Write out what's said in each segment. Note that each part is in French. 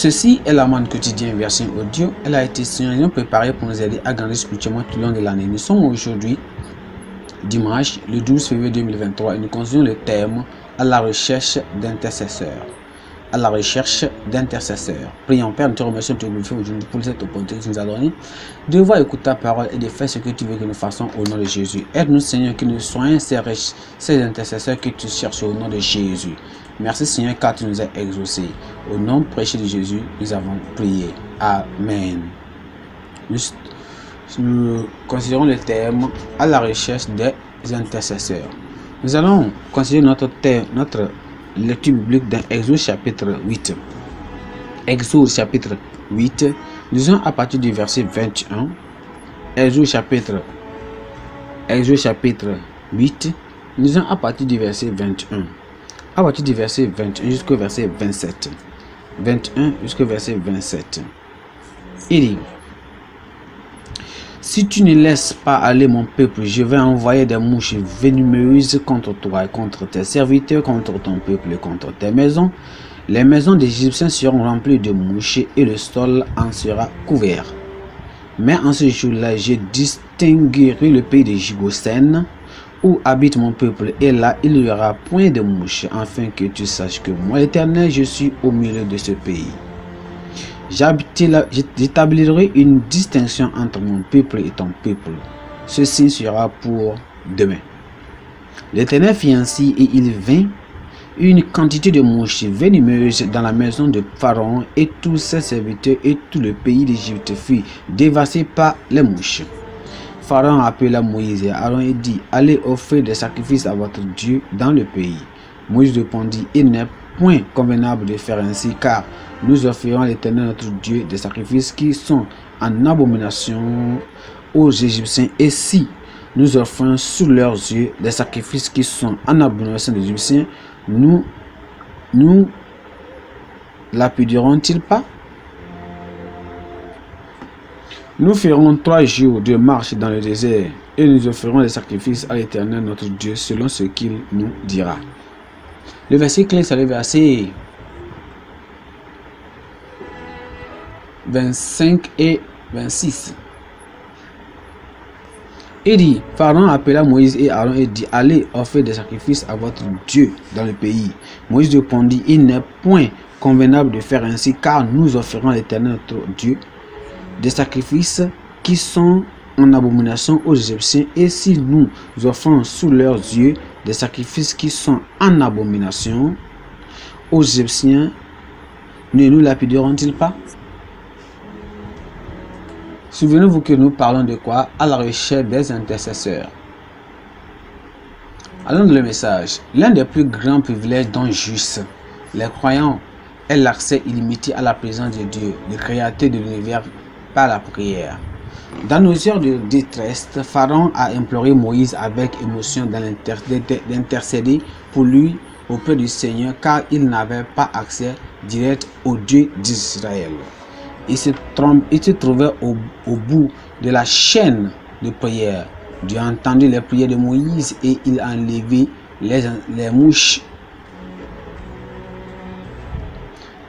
Ceci est l'amende quotidien version audio. Elle a été sérieusement préparée pour nous aider à grandir spirituellement tout le long de l'année. Nous sommes aujourd'hui, dimanche, le 12 février 2023, et nous continuons le thème à la recherche d'intercesseurs. À la recherche d'intercesseurs. Prions, Père, nous te remercions de te glorifier aujourd'hui pour cette opportunité que tu nous as donnée de voir, écouter ta parole et de faire ce que tu veux que nous fassions au nom de Jésus. Aide-nous, Seigneur, que nous soyons ces intercesseurs que tu cherches au nom de Jésus. Merci, Seigneur, car tu nous as exaucés. Au nom précieux de Jésus, nous avons prié. Amen. Nous considérons le thème à la recherche des intercesseurs. Nous allons considérer notre lecture biblique dans Exode chapitre 8. Exode chapitre 8, nous allons à partir du verset 21. Exode chapitre 8, nous allons à partir du verset 21. À partir du verset 21 jusqu'au verset 27. 21 jusqu'au verset 27. Il dit: si tu ne laisses pas aller mon peuple, je vais envoyer des mouches venimeuses contre toi et contre tes serviteurs, contre ton peuple et contre tes maisons. Les maisons des Égyptiens seront remplies de mouches et le sol en sera couvert. Mais en ce jour-là, je distinguerai le pays de Goshen où habite mon peuple, et là il n'y aura point de mouches, afin que tu saches que moi, l'Éternel, je suis au milieu de ce pays. J'établirai une distinction entre mon peuple et ton peuple. Ceci sera pour demain. L'Éternel fit ainsi, et il vint une quantité de mouches venimeuses dans la maison de Pharaon, et tous ses serviteurs et tout le pays d'Égypte fut dévasté par les mouches. Pharaon appela Moïse et Aaron et dit: allez offrir des sacrifices à votre Dieu dans le pays. Moïse répondit: il n'est point convenable de faire ainsi, car nous offrirons à l'Éternel notre Dieu des sacrifices qui sont en abomination aux Égyptiens. Et si nous offrons sous leurs yeux des sacrifices qui sont en abomination aux Égyptiens, nous lapidieront-ils pas? Nous ferons 3 jours de marche dans le désert, et nous offrirons des sacrifices à l'Éternel notre Dieu selon ce qu'il nous dira. Le verset clé, c'est le verset 25 et 26. Il dit: Pharaon appela Moïse et Aaron et dit: allez offrir des sacrifices à votre Dieu dans le pays. Moïse répondit: il n'est point convenable de faire ainsi, car nous offrirons à l'Éternel notre Dieu des sacrifices qui sont en abomination aux Égyptiens, et si nous offrons sous leurs yeux des sacrifices qui sont en abomination aux Égyptiens, ne nous lapidieront-ils pas? Souvenez-vous que nous parlons de quoi? À la recherche des intercesseurs. Allons dans le message. L'un des plus grands privilèges dont jouissent les croyants est l'accès illimité à la présence de Dieu, le créateur de l'univers, par la prière. Dans nos heures de détresse, Pharaon a imploré Moïse avec émotion d'intercéder pour lui auprès du Seigneur, car il n'avait pas accès direct au Dieu d'Israël. Il se trouvait au bout de la chaîne de prière. Dieu a entendu les prières de Moïse et il a enlevé les mouches.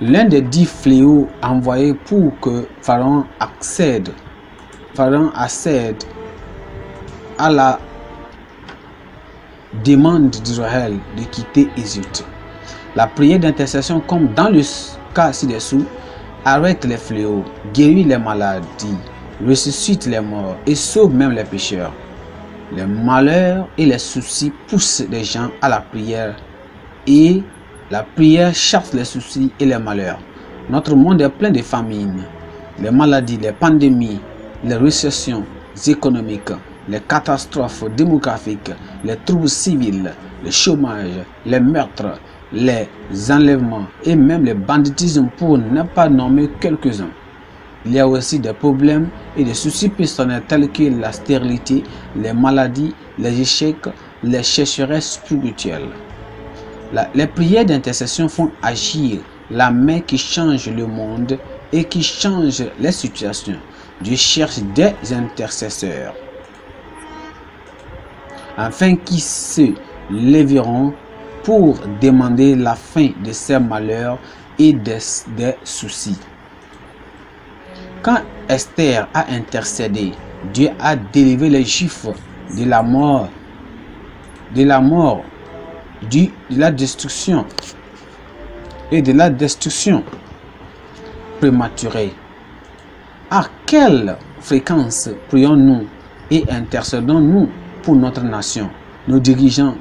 L'un des 10 fléaux envoyés pour que Pharaon accède à la demande d'Israël de quitter Égypte. La prière d'intercession, comme dans le cas ci-dessous, arrête les fléaux, guérit les maladies, ressuscite les morts et sauve même les pécheurs. Les malheurs et les soucis poussent les gens à la prière, et la prière chasse les soucis et les malheurs. Notre monde est plein de famines, les maladies, les pandémies, les récessions économiques, les catastrophes démographiques, les troubles civils, le chômage, les meurtres, les enlèvements et même le banditisme, pour ne pas nommer quelques-uns. Il y a aussi des problèmes et des soucis personnels tels que la stérilité, les maladies, les échecs, les sécheresses spirituelles. Les prières d'intercession font agir la main qui change le monde et qui change les situations. Dieu cherche des intercesseurs afin qu'ils se lèveront pour demander la fin de ces malheurs et des soucis. Quand Esther a intercédé, Dieu a délivré les Juifs de la mort, de la destruction et de la destruction prématurée. À quelle fréquence prions-nous et intercédons-nous pour notre nation, nos dirigeants,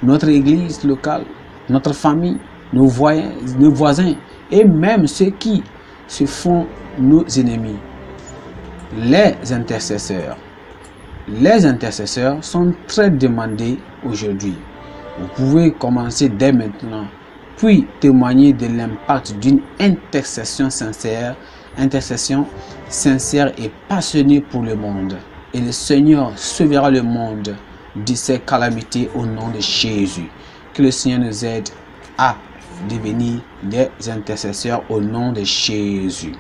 notre église locale, notre famille, nos voisins et même ceux qui se font nos ennemis? Les intercesseurs sont très demandés aujourd'hui. Vous pouvez commencer dès maintenant, puis témoigner de l'impact d'une intercession sincère et passionnée pour le monde. Et le Seigneur sauvera le monde de ces calamités au nom de Jésus. Que le Seigneur nous aide à devenir des intercesseurs au nom de Jésus.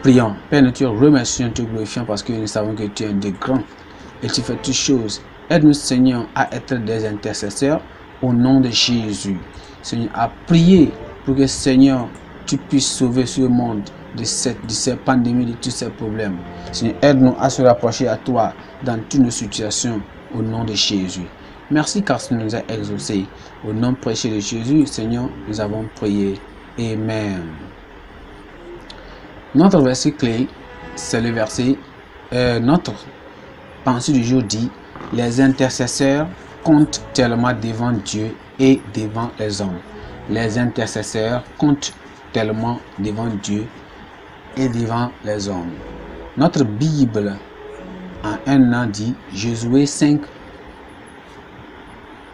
Prions. Père, nous te remercions, te glorifions parce que nous savons que tu es un Dieu grand et tu fais toutes choses. Aide-nous, Seigneur, à être des intercesseurs au nom de Jésus. Seigneur, à prier pour que, Seigneur, tu puisses sauver ce monde de ces pandémies, de tous ces problèmes. Seigneur, aide-nous à se rapprocher à toi dans toutes nos situations au nom de Jésus. Merci car tu nous as exaucés. Au nom précieux de Jésus, Seigneur, nous avons prié. Amen. Notre verset clé, c'est le verset, notre pensée du jour dit: les intercesseurs comptent tellement devant Dieu et devant les hommes. Les intercesseurs comptent tellement devant Dieu et devant les hommes. Notre Bible en un an dit Josué 5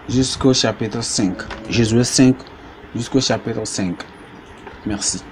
jusqu'au chapitre 5. Josué 5 jusqu'au chapitre 5. Merci.